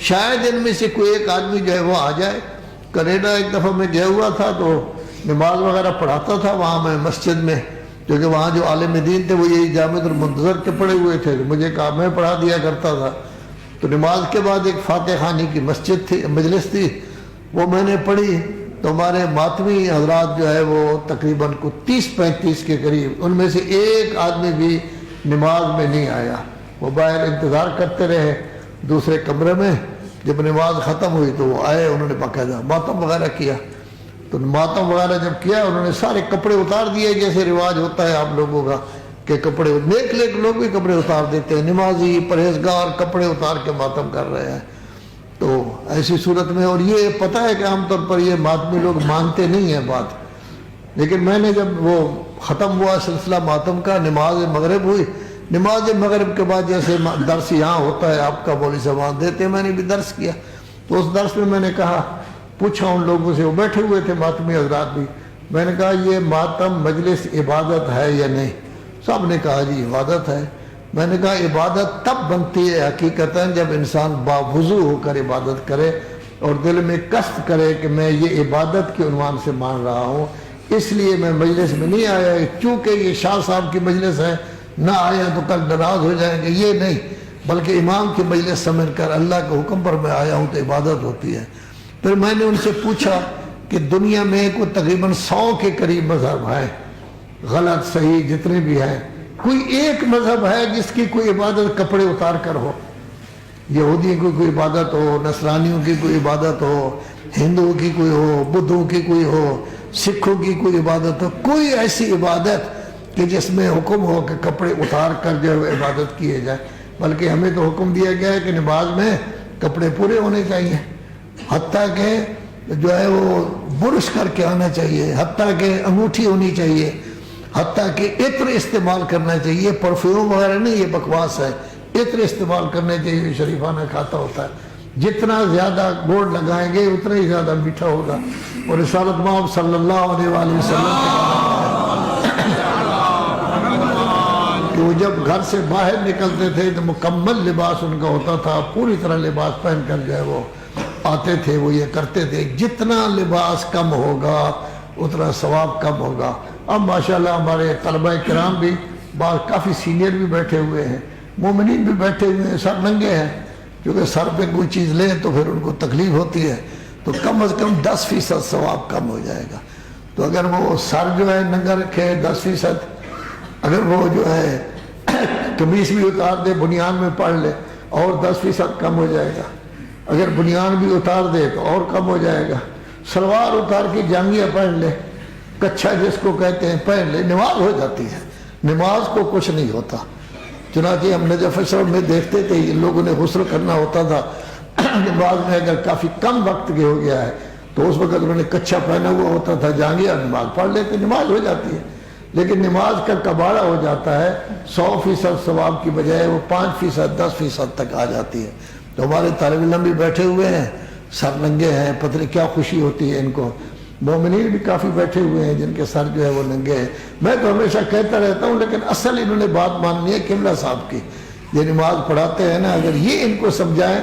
شاید ان میں سے کوئی ایک آدمی جو ہے وہ آ جائے۔ کینیڈا ایک دفعہ میں گیا ہوا تھا تو نماز وغیرہ پڑھاتا تھا وہاں میں مسجد میں، کیونکہ وہاں جو عالم دین تھے وہ یہی جامع المنتظر کے پڑھے ہوئے تھے، مجھے کہا میں پڑھا دیا کرتا تھا۔ تو نماز کے بعد ایک فاتح خانی کی مسجد تھی، مجلس تھی، وہ میں نے پڑھی تو ہمارے ماتمی حضرات جو ہے وہ تقریباً 30-35 کے قریب، ان میں سے ایک آدمی بھی نماز میں نہیں آیا۔ وہ باہر انتظار کرتے رہے دوسرے کمرے میں، جب نماز ختم ہوئی تو وہ آئے، انہوں نے باقاعدہ ماتم وغیرہ کیا۔ تو ماتم وغیرہ جب کیا انہوں نے سارے کپڑے اتار دیے، جیسے رواج ہوتا ہے آپ لوگوں کا کہ کپڑے، نیک نیک لوگ بھی کپڑے اتار دیتے ہیں، نمازی پرہیزگار کپڑے اتار کے ماتم کر رہے ہیں۔ تو ایسی صورت میں، اور یہ پتہ ہے کہ عام طور پر یہ ماتمی لوگ مانتے نہیں ہیں بات، لیکن میں نے جب وہ ختم ہوا سلسلہ ماتم کا، نماز مغرب ہوئی، نماز مغرب کے بعد جیسے درس یہاں ہوتا ہے آپ کا مولوی صاحب دیتے ہیں، میں نے بھی درس کیا۔ تو اس درس میں نے کہا، پوچھا ان لوگوں سے، وہ بیٹھے ہوئے تھے ماتمی حضرات بھی، میں نے کہا یہ ماتم مجلس عبادت ہے یا نہیں؟ سب نے کہا جی عبادت ہے۔ میں نے کہا عبادت تب بنتی ہے حقیقتاً جب انسان باوضو ہو کر عبادت کرے اور دل میں قصد کرے کہ میں یہ عبادت کے عنوان سے مان رہا ہوں، اس لیے میں مجلس میں نہیں آیا چونکہ یہ شاہ صاحب کی مجلس ہے، نہ آیا تو کل ناراض ہو جائیں گے، یہ نہیں، بلکہ امام کی مجلس سمجھ کر اللہ کے حکم پر میں آیا ہوں تو عبادت ہوتی ہے۔ پھر میں نے ان سے پوچھا کہ دنیا میں کوئی تقریباً 100 کے قریب مذہب ہیں، غلط صحیح جتنے بھی ہیں، کوئی ایک مذہب ہے جس کی کوئی عبادت کپڑے اتار کر ہو؟ یہودیوں کی کوئی عبادت ہو، نصرانیوں کی کوئی عبادت ہو، ہندوؤں کی کوئی ہو، بدھوں کی کوئی ہو، سکھوں کی کوئی عبادت ہو، کوئی ایسی عبادت کہ جس میں حکم ہو کہ کپڑے اتار کر جو ہے عبادت کیے جائے؟ بلکہ ہمیں تو حکم دیا گیا ہے کہ نماز میں کپڑے پورے ہونے چاہیے، حتیٰ کہ جو ہے وہ برش کر کے آنا چاہیے، حتیٰ کہ انگوٹھی ہونی چاہیے، حتیٰ کہ عطر استعمال کرنا چاہیے، پرفیوم وغیرہ نہیں، یہ بکواس ہے، عطر استعمال کرنے چاہیے، شریفانہ کھاتا ہوتا ہے۔ جتنا زیادہ گوڑ لگائیں گے اتنا ہی زیادہ میٹھا ہوگا۔ اور رسالت مآب صلی اللہ علیہ وآلہ وسلم کہ وہ جب گھر سے باہر نکلتے تھے تو مکمل لباس ان کا ہوتا تھا، پوری طرح لباس پہن کر جو ہے وہ آتے تھے، وہ یہ کرتے تھے، جتنا لباس کم ہوگا اتنا ثواب کم ہوگا۔ اب ماشاءاللہ ہمارے طلبہ کرام بھی بعض کافی سینئر بھی بیٹھے ہوئے ہیں، مومنین بھی بیٹھے ہوئے ہیں، سر ننگے ہیں، کیونکہ سر پہ کوئی چیز لیں تو پھر ان کو تکلیف ہوتی ہے، تو کم از کم 10% ثواب کم ہو جائے گا۔ تو اگر وہ سر جو ہے ننگا رکھے 10%، اگر وہ جو ہے قمیص بھی اتار دے، بنیان میں پڑھ لے، اور 10% کم ہو جائے گا۔ اگر بنیان بھی اتار دے تو اور کم ہو جائے گا۔ سلوار اتار کے جانگیہ پہن لے، کچھا جس کو کہتے ہیں پہن لے، نماز ہو جاتی ہے، نماز کو کچھ نہیں ہوتا۔ چنانچہ ہم نجف اشرف میں دیکھتے تھے ان لوگوں نے غسل کرنا ہوتا تھا، نماز میں اگر کافی کم وقت ہو گیا ہے تو اس وقت انہوں نے کچھا پہنا ہوا ہوتا تھا، جانگیہ، نماز پڑھ لیتے، نماز ہو جاتی ہے۔ لیکن نماز کا کباڑہ ہو جاتا ہے، 100% ثواب کی بجائے وہ 5%، 10% تک آ جاتی ہے۔ تو ہمارے طالب علم بھی بیٹھے ہوئے ہیں، سر ننگے ہیں، پتہ نہیں کیا خوشی ہوتی ہے ان کو۔ مومنین بھی کافی بیٹھے ہوئے ہیں جن کے سر جو ہے وہ ننگے ہیں۔ میں تو ہمیشہ کہتا رہتا ہوں، لیکن اصل انہوں نے بات ماننی ہے قبلہ صاحب کی۔ یہ نماز پڑھاتے ہیں نا، اگر یہ ان کو سمجھائیں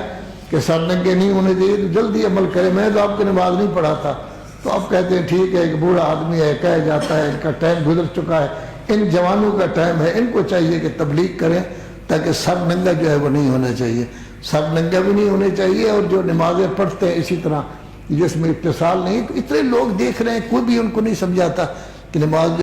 کہ سر ننگے نہیں ہونے دیے تو جلدی عمل کرے۔ میں تو آپ کی نماز نہیں پڑھاتا، تو آپ کہتے ہیں ٹھیک ہے، ایک بوڑھا آدمی ہے، کہہ جاتا ہے، ان کا ٹائم گزر چکا ہے، ان جوانوں کا ٹائم ہے، ان کو چاہیے کہ تبلیغ کریں، تاکہ سر ننگا جو ہے وہ نہیں ہونا چاہیے، سر ننگا بھی نہیں ہونے چاہیے۔ اور جو نمازیں پڑھتے ہیں اسی طرح جس میں اتصال نہیں، تو اتنے لوگ دیکھ رہے ہیں، کوئی بھی ان کو نہیں سمجھاتا کہ نماز